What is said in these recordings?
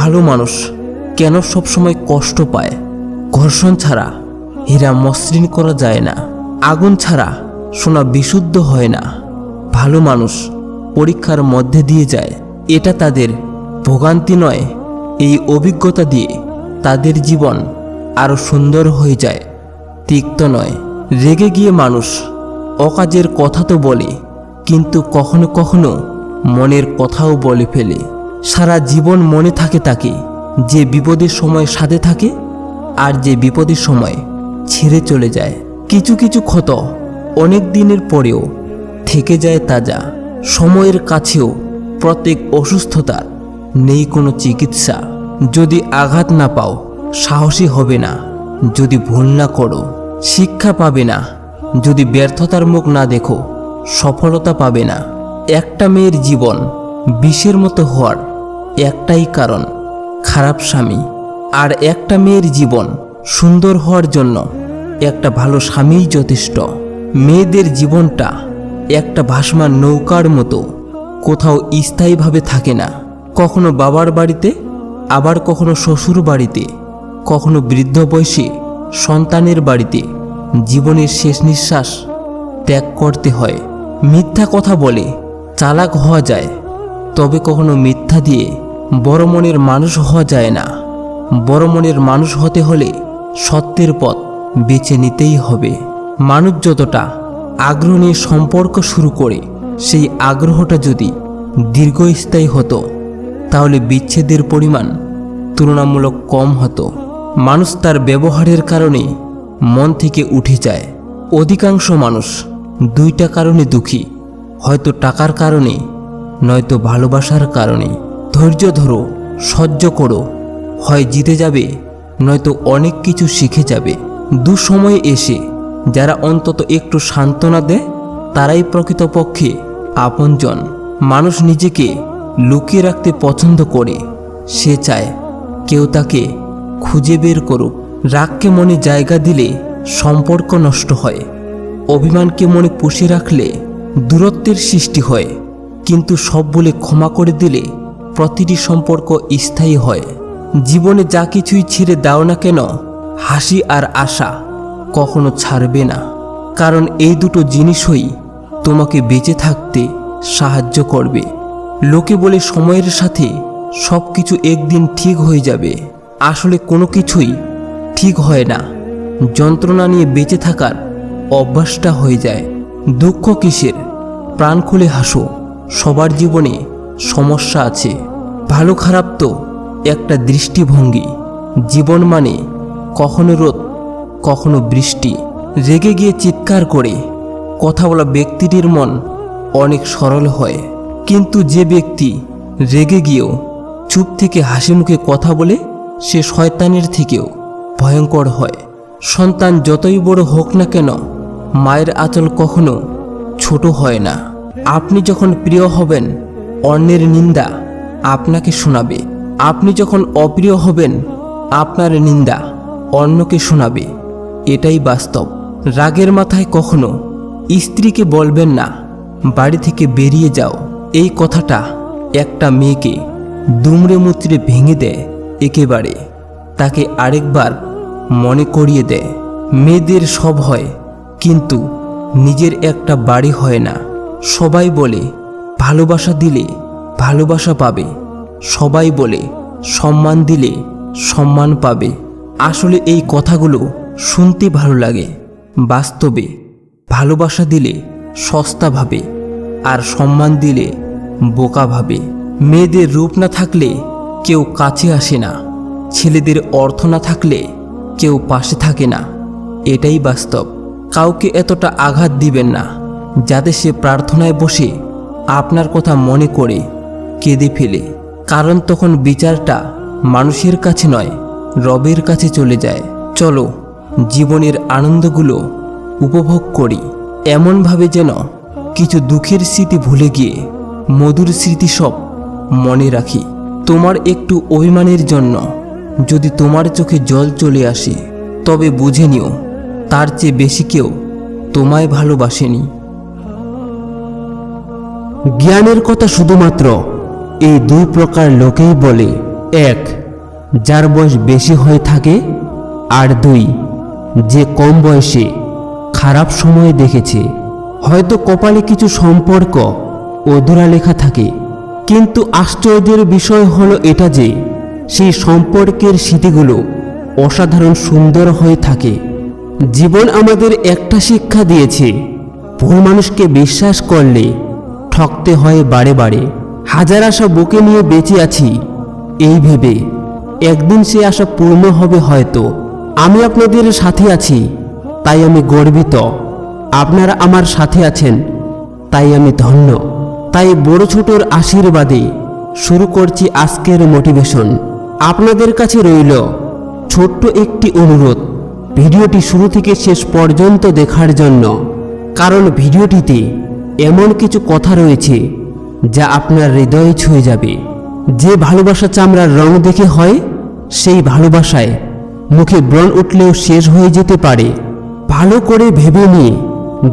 ভালো মানুষ কেন সবসময় কষ্ট পায়? ঘর্ষণ ছাড়া হীরা মসৃণ করা যায় না, আগুন ছাড়া সোনা বিশুদ্ধ হয় না। ভালো মানুষ পরীক্ষার মধ্যে দিয়ে যায়, এটা তাদের ভোগান্তি নয়। এই অভিজ্ঞতা দিয়ে তাদের জীবন আরও সুন্দর হয়ে যায়, তিক্ত নয়। রেগে গিয়ে মানুষ অকাজের কথা তো বলে, কিন্তু কখনো কখনো মনের কথাও বলে ফেলে। সারা জীবন মনে থাকে তাকে যে বিপদের সময় সাথে থাকে আর যে বিপদের সময় ছেড়ে চলে যায়। কিছু কিছু ক্ষত অনেক দিনের পরেও থেকে যায় তাজা। সময়ের কাছেও প্রত্যেক অসুস্থতার নেই কোনো চিকিৎসা। যদি আঘাত না পাও সাহসী হবে না, যদি ভুল না করো শিক্ষা পাবে না, যদি ব্যর্থতার মুখ না দেখো সফলতা পাবে না। একটা মেয়ের জীবন বিষের মতো হওয়ার একটাই কারণ, খারাপ স্বামী। আর একটা মেয়ের জীবন সুন্দর হওয়ার জন্য একটা ভালো স্বামীই যথেষ্ট। মেয়েদের জীবনটা একটা ভাসমান নৌকার মতো, কোথাও স্থায়ীভাবে থাকে না। কখনো বাবার বাড়িতে, আবার কখনো শ্বশুর বাড়িতে, কখনো বৃদ্ধ বয়সে সন্তানের বাড়িতে। জীবনের শেষ নিঃশ্বাস ত্যাগ করতে হয়। মিথ্যা কথা বলে চালাক হওয়া যায়, তবে কখনো মিথ্যা দিয়ে বড় মনের মানুষ হওয়া যায় না। বড় মনের মানুষ হতে হলে সত্যের পথ বেছে নিতেই হবে। মানুষ যতটা আগ্রহ নিয়ে সম্পর্ক শুরু করে, সেই আগ্রহটা যদি দীর্ঘস্থায়ী হতো তাহলে বিচ্ছেদের পরিমাণ তুলনামূলক কম হতো। মানুষ তার ব্যবহারের কারণে মন থেকে উঠে যায়। অধিকাংশ মানুষ দুইটা কারণে দুঃখী, হয়তো টাকার কারণে, নয়তো ভালোবাসার কারণে। ধৈর্য ধরো, সহ্য করো, হয় জিতে যাবে নয়তো অনেক কিছু শিখে যাবে। দুঃসময়ে এসে যারা অন্তত একটু সান্ত্বনা দেয় তারাই প্রকৃতপক্ষে আপনজন। মানুষ নিজেকে লুকিয়ে রাখতে পছন্দ করে, সে চায় কেউ তাকে খুঁজে বের করুক। রাগকে মনে জায়গা দিলে সম্পর্ক নষ্ট হয়, অভিমানকে মনে পুষে রাখলে দূরত্বের সৃষ্টি হয়। কিন্তু সব বলে ক্ষমা করে দিলে প্রতিটি সম্পর্ক স্থায়ী হয়। জীবনে যা কিছুই ছেড়ে দাও না কেন, হাসি আর আশা কখনো ছাড়বে না, কারণ এই দুটো জিনিসই তোমাকে বেঁচে থাকতে সাহায্য করবে। লোকে বলে সময়ের সাথে সব কিছু একদিন ঠিক হয়ে যাবে, আসলে কোনো কিছুই ঠিক হয় না। যন্ত্রণা নিয়ে বেঁচে থাকার অভ্যাসটা হয়ে যায়। দুঃখ কিসের, প্রাণ খুলে হাসো। সবার জীবনে সমস্যা আছে, ভালো খারাপ তো একটা দৃষ্টিভঙ্গি। জীবন মানে কখনো রোদ, কখনো বৃষ্টি। রেগে গিয়ে চিৎকার করে কথা বলা ব্যক্তিটির মন অনেক সরল হয়, কিন্তু যে ব্যক্তি রেগে গিয়েও চুপ থেকে হাসি মুখে কথা বলে সে শয়তানের থেকেও ভয়ঙ্কর হয়। সন্তান যতই বড় হোক না কেন, মায়ের আঁচল কখনো ছোট হয় না। আপনি যখন প্রিয় হবেন অন্যের নিন্দা আপনাকে শোনাবে, আপনি যখন অপ্রিয় হবেন আপনার নিন্দা অন্যকে শোনাবে। এটাই বাস্তব। রাগের মাথায় কখনো স্ত্রীকে বলবেন না বাড়ি থেকে বেরিয়ে যাও। এই কথাটা একটা মেয়েকে দুমড়ে মুচড়ে ভেঙে দেয় একেবারে, তাকে আরেকবার মনে করিয়ে দেয় মেয়েদের সব হয়, কিন্তু নিজের একটা বাড়ি হয় না। সবাই বলে ভালোবাসা দিলে ভালোবাসা পাবে, সবাই বলে সম্মান দিলে সম্মান পাবে। আসলে এই কথাগুলো শুনতে ভালো লাগে, বাস্তবে ভালোবাসা দিলে সস্তা ভাবে আর সম্মান দিলে বোকা ভাবে। মেয়েদের রূপ না থাকলে কেউ কাছে আসে না, ছেলেদের অর্থ না থাকলে কেউ পাশে থাকে না। এটাই বাস্তব। কাউকে এতটা আঘাত দিবেন না যাতে সে প্রার্থনায় বসে আপনার কথা মনে করে কেঁদে ফেলে, কারণ তখন বিচারটা মানুষের কাছে নয় রবের কাছে চলে যায়। চলো জীবনের আনন্দগুলো উপভোগ করি, এমনভাবে যেন কিছু দুঃখের স্মৃতি ভুলে গিয়ে মধুর স্মৃতি সব মনে রাখি। তোমার একটু অভিমানের জন্য যদি তোমার চোখে জল চলে আসে, তবে বুঝে নিও তার চেয়ে বেশি কেউ তোমায় ভালোবাসেনি। জ্ঞানের কথা শুধুমাত্র এই দুই প্রকার লোকেই বলে। এক, যার বয়স বেশি হয়ে থাকে, আর 2, যে কম বয়সে খারাপ সময় দেখেছে। হয়তো কপালে কিছু সম্পর্ক অধুরা লেখা থাকে, কিন্তু আশ্চর্যের বিষয় হলো এটা যে সেই সম্পর্কের স্মৃতিগুলো অসাধারণ সুন্দর হয়ে থাকে। জীবন আমাদের একটা শিক্ষা দিয়েছে, ভুল মানুষকে বিশ্বাস করলে ঠকতে হয় বারে বারে। হাজার আশা বুকে নিয়ে বেঁচে আছি এই ভেবে একদিন সে আশা পূর্ণ হবে হয়তো। আমি আপনাদের সাথে আছি, তাই আমি গর্বিত। আপনারা আমার সাথে আছেন, তাই আমি ধন্য। তাই বড় ছোটর আশীর্বাদে শুরু করছি আজকের মোটিভেশন। আপনাদের কাছে রইল ছোট্ট একটি অনুরোধ, ভিডিওটি শুরু থেকে শেষ পর্যন্ত দেখার জন্য। কারণ ভিডিওটিতে এমন কিছু কথা রয়েছে যা আপনার হৃদয়ে ছুঁয়ে যাবে। যে ভালোবাসা চামড়ার রং দেখে হয়, সেই ভালোবাসায় মুখে ব্রণ উঠলেও শেষ হয়ে যেতে পারে। ভালো করে ভেবে নিয়ে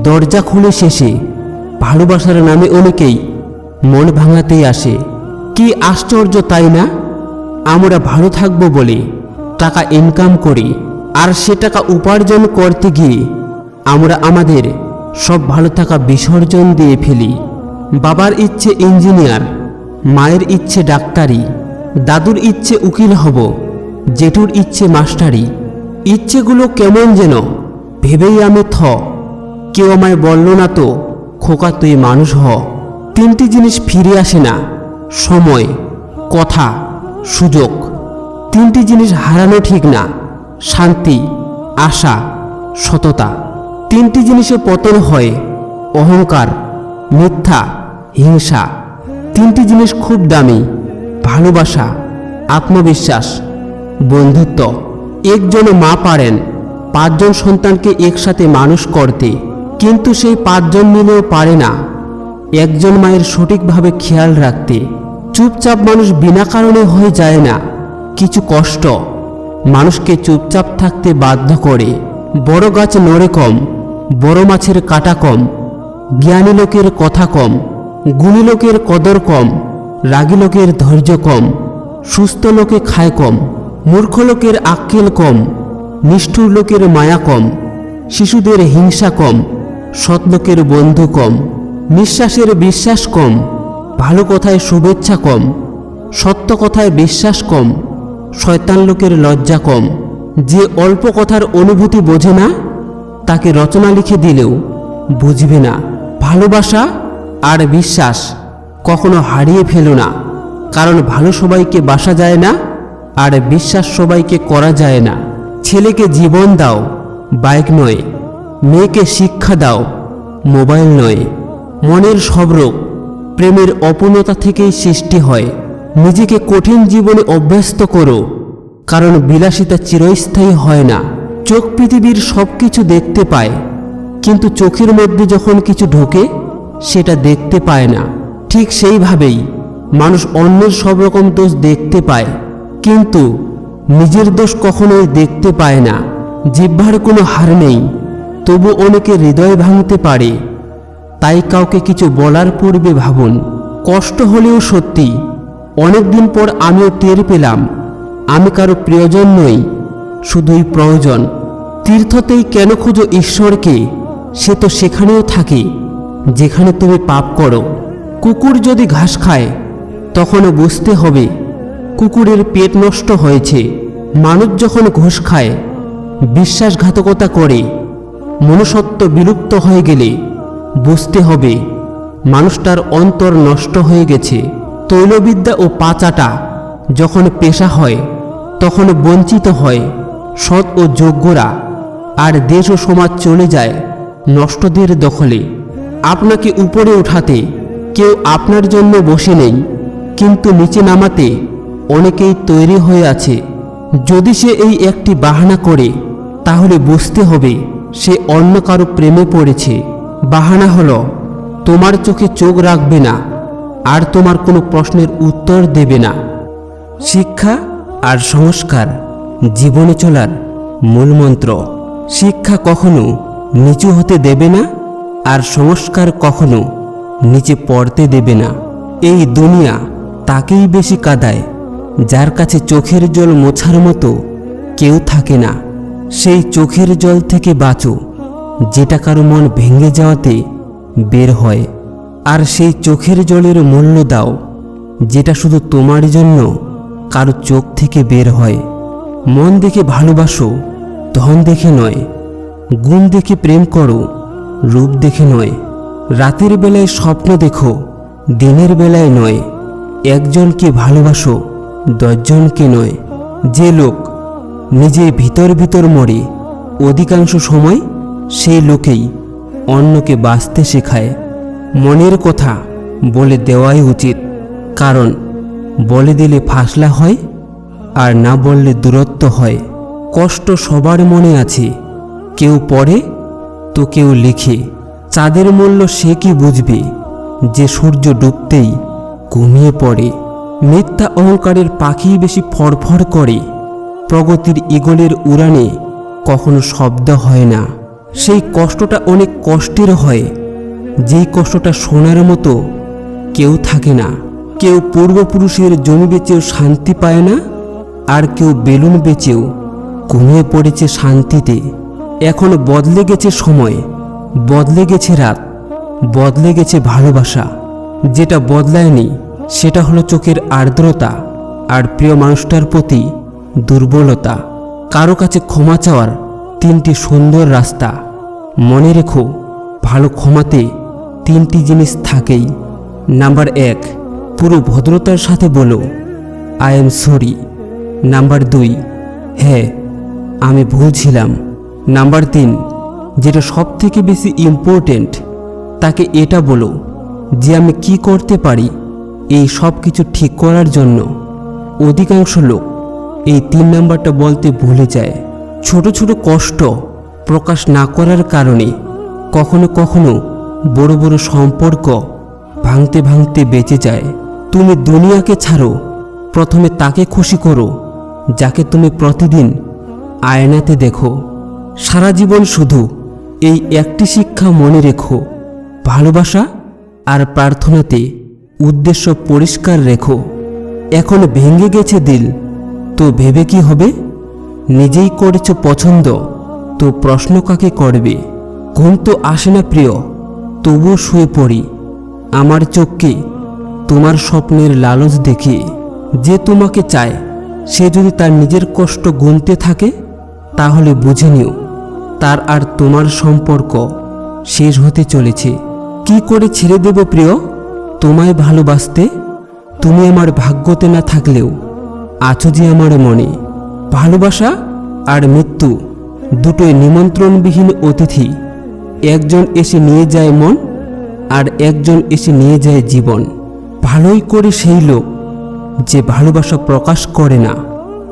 দরজা খুলে শেষে ভালোবাসার নামে অনেকেই মন ভাঙাতেই আসে। কি আশ্চর্য তাই না? আমরা ভালো থাকবো বলে টাকা ইনকাম করি, আর সে টাকা উপার্জন করতে গিয়ে আমরা আমাদের সব ভালো থাকা বিসর্জন দিয়ে ফেলি। বাবার ইচ্ছে ইঞ্জিনিয়ার, মায়ের ইচ্ছে ডাক্তারি, দাদুর ইচ্ছে উকিল হব, জেঠুর ইচ্ছে মাস্টারি। ইচ্ছেগুলো কেমন যেন ভেবেই আমি কেউ আমায় বলল না তো, খোকা তুই মানুষ হ। 3টি জিনিস ফিরে আসে না, সময়, কথা, সুযোগ। 3টি জিনিস হারানো ঠিক না, শান্তি, আশা, সততা। 3টি জিনিসে পতন হয়, অহংকার, মিথ্যা, হিংসা। 3টি জিনিস খুব দামি, ভালোবাসা, আত্মবিশ্বাস, বন্ধুত্ব। একজন মা পারেন 5 জন সন্তানকে একসাথে মানুষ করতে, কিন্তু সেই 5 জন মিলেও পারে না একজন মায়ের সঠিকভাবে খেয়াল রাখতে। চুপচাপ মানুষ বিনা কারণে হয়ে যায় না। কিছু কষ্ট মানুষকে চুপচাপ থাকতে বাধ্য করে। বড় গাছ নড়ে কম, বড় মাছের কাটা কম, জ্ঞানী লোকের কথা কম, গুণী লোকের কদর কম, রাগী লোকের ধৈর্য কম, সুস্থ লোকে খায় কম, মূর্খ লোকের আক্কেল কম, নিষ্ঠুর লোকের মায়া কম, শিশুদের হিংসা কম, সৎ লোকের বন্ধু কম, নিঃশ্বাসের বিশ্বাস কম, ভালো কথায় শুভেচ্ছা কম, সত্য কথায় বিশ্বাস কম, শয়তান লোকের লজ্জা কম। যে অল্প কথার অনুভূতি বোঝে না, তাকে রচনা লিখে দিলেও বুঝবে না। ভালোবাসা আর বিশ্বাস কখনো হারিয়ে ফেলো না, কারণ ভালো সবাইকে বাসা যায় না, আর বিশ্বাস সবাইকে করা যায় না। ছেলেকে জীবন দাও, বাইক নয়। মেয়েকে শিক্ষা দাও, মোবাইল নয়। মনের সব রোগ প্রেমের অপূর্ণতা থেকেই সৃষ্টি হয়। নিজেকে কঠিন জীবনে অভ্যস্ত করো, কারণ বিলাসিতা চিরস্থায়ী হয় না। চোখ পৃথিবীর সব কিছু দেখতে পায়, কিন্তু চোখের মধ্যে যখন কিছু ঢোকে সেটা দেখতে পায় না। ঠিক সেইভাবেই মানুষ অন্যের সব রকম দোষ দেখতে পায়, কিন্তু নিজের দোষ কখনোই দেখতে পায় না। জিহ্বার কোনো হার নেই, তবু অনেকে হৃদয় ভাঙতে পারে। তাই কাউকে কিছু বলার পূর্বে ভাবুন। কষ্ট হলেও সত্যি, অনেকদিন পর আমিও টের পেলাম আমি কারো প্রিয়জন নই, শুধুই প্রয়োজন। তীর্থতেই কেন খুঁজো ঈশ্বরকে, সে তো সেখানেও থাকে যেখানে তুমি পাপ করো। কুকুর যদি ঘাস খায় তখনও বুঝতে হবে কুকুরের পেট নষ্ট হয়েছে। মানুষ যখন ঘুষ খায়, বিশ্বাসঘাতকতা করে, মনুষ্যত্ব বিলুপ্ত হয়ে গেলে বুঝতে হবে মানুষটার অন্তর নষ্ট হয়ে গেছে। তৈলবিদ্যা ও পাচাটা যখন পেশা হয়, তখন বঞ্চিত হয় সৎ ও যোগ্যরা, আর দেশ ও সমাজ চলে যায় নষ্টদের দখলে। আপনাকে উপরে উঠাতে কেউ আপনার জন্য বসে নেই, কিন্তু নিচে নামাতে অনেকেই তৈরি হয়ে আছে। যদি সে এই একটি বাহানা করে, তাহলে বুঝতে হবে সে অন্য কারো প্রেমে পড়েছে। বাহানা হলো তোমার চোখে চোখ রাখবে না, আর তোমার কোনো প্রশ্নের উত্তর দেবে না। শিক্ষা আর সংস্কার জীবনে চলার মূলমন্ত্র। শিক্ষা কখনো নিচু হতে দেবে না, আর সংস্কার কখনো নিচে পড়তে দেবে না। এই দুনিয়া তাকেই বেশি কাঁদায় যার কাছে চোখের জল মোছার মতো কেউ থাকে না। সেই চোখের জল থেকে বাঁচো যেটা কারো মন ভেঙে যাওয়াতে বের হয়। আর সেই চোখের জলের মূল্য দাও যেটা শুধু তোমার জন্য কারো চোখ থেকে বের হয়। মন দেখে ভালোবাসো, ধন দেখে নয়। গুণ দেখে প্রেম করো, রূপ দেখে নয়। রাতের বেলায় স্বপ্ন দেখো, দিনের বেলায় নয়। একজনকে ভালোবাসো, 10 জনকে নয়। যে লোক নিজে ভিতর ভিতর মরে অধিকাংশ সময় সেই লোকেই অন্যকে বাঁচতে শেখায়। মনের কথা বলে দেওয়াই উচিত, কারণ বলে দিলে ফাসলা হয় আর না বললে দূরত্ব হয়। কষ্ট সবার মনে আছে, কেউ পড়ে তো কেউ লিখে। চাঁদের মূল্য সে কি বুঝবে যে সূর্য ডুবতেই ঘুমিয়ে পড়ে। মিথ্যা অহংকারের পাখি বেশি ফড়ফড় করে, প্রগতির ঈগলের উড়ানে কখনো শব্দ হয় না। সেই কষ্টটা অনেক কষ্টের হয়, যেই কষ্টটা শোনার মতো কেউ থাকে না। কেউ পূর্বপুরুষের জমি বেচেও শান্তি পায় না, আর কেউ বেলুন বেচেও ঘুমিয়ে পড়েছে শান্তিতে। এখন বদলে গেছে সময়, বদলে গেছে রাত, বদলে গেছে ভালোবাসা। যেটা বদলায়নি সেটা হলো চোখের আর্দ্রতা আর প্রিয় মানুষটার প্রতি দুর্বলতা। কারো কাছে ক্ষমা চাওয়ার 3টি সুন্দর রাস্তা। মনে রেখো, ভালো ক্ষমাতে 3টি জিনিস থাকেই। নাম্বার 1, পুরো ভদ্রতার সাথে বলো আই এম সরি। নাম্বার 2, হ্যাঁ আমি ভুল ছিলাম। নাম্বার 3, যেটা সব থেকে বেশি ইম্পর্টেন্ট, তাকে এটা বলো যে আমি কি করতে পারি এই সব কিছু ঠিক করার জন্য। অধিকাংশ লোক এই 3 নাম্বারটা বলতে ভুলে যায়। ছোট ছোট কষ্ট প্রকাশ না করার কারণে কখনো কখনো বড় বড় সম্পর্ক ভাঙতে ভাঙতে বেঁচে যায়। তুমি দুনিয়াকে ছাড়ো, প্রথমে তাকে খুশি করো যাকে তুমি প্রতিদিন আয়নাতে দেখো। সারা জীবন শুধু এই একটি শিক্ষা মনে রেখো, ভালোবাসা আর প্রার্থনাতে উদ্দেশ্য পরিষ্কার রেখো। এখন ভেঙে গেছে দিল তো ভেবে কি হবে? নিজেই করেছ পছন্দ তো প্রশ্ন কাকে করবে? ঘুম তো আসে না প্রিয়, তবুও শুয়ে পড়ি আমার চোখকে তোমার স্বপ্নের লালচ দেখে। যে তোমাকে চায় সে যদি তার নিজের কষ্ট গুনতে থাকে তাহলে বুঝে নিও তার আর তোমার সম্পর্ক শেষ হতে চলেছে। কি করে ছেড়ে দেব প্রিয় তোমায় ভালোবাসতে? তুমি আমার ভাগ্যতে না থাকলেও আছো যে আমার মনে। ভালোবাসা আর মৃত্যু দুটোই নিমন্ত্রণবিহীন অতিথি। একজন এসে নিয়ে যায় মন, আর একজন এসে নিয়ে যায় জীবন। ভালোই করে সেই লোক যে ভালোবাসা প্রকাশ করে না,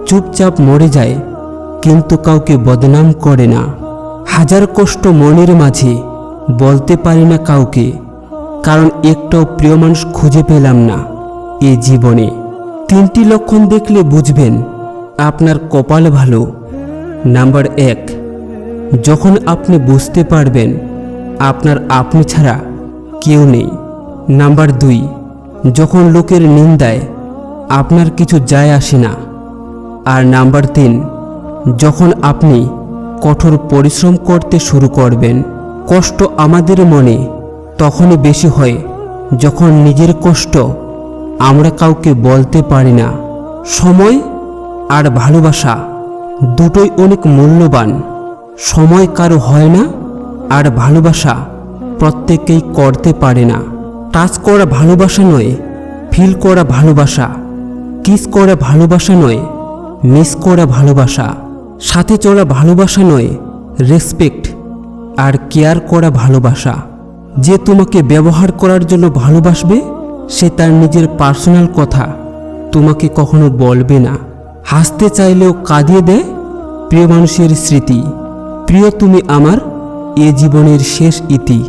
চুপচাপ মরে যায় কিন্তু কাউকে বদনাম করে না। হাজার কষ্ট মনের মাঝে বলতে পারি না কাউকে, কারণ একটাও প্রিয় মানুষ খুঁজে পেলাম না এ জীবনে। 3টি লক্ষণ দেখলে বুঝবেন আপনার কপাল ভালো। নাম্বার 1, যখন আপনি বুঝতে পারবেন আপনার আপনি ছাড়া কেউ নেই। নাম্বার 2, যখন লোকের নিন্দায় আপনার কিছু যায় আসে না। আর নাম্বার 3, যখন আপনি কঠোর পরিশ্রম করতে শুরু করবেন। কষ্ট আমাদের মনে তখনই বেশি হয় যখন নিজের কষ্ট আমরা কাউকে বলতে পারি না। সময় আর ভালোবাসা দুটোই অনেক মূল্যবান। সময় কারো হয় না, আর ভালোবাসা প্রত্যেকেই করতে পারে না। টাচ করা ভালোবাসা নয়, ফিল করা ভালোবাসা। কিস করা ভালোবাসা নয়, মিস করা ভালোবাসা। সাথে চলা ভালোবাসা নয়, রেসপেক্ট আর কেয়ার করা ভালোবাসা। যে তোমাকে ব্যবহার করার জন্য ভালোবাসবে সে তার নিজের পার্সোনাল কথা তোমাকে কখনো বলবে না। হাসতে চাইলেও কাঁদিয়ে দেয় প্রিয় মানুষের স্মৃতি। প্রিয় তুমি আমার এ জীবনের শেষ ইতি।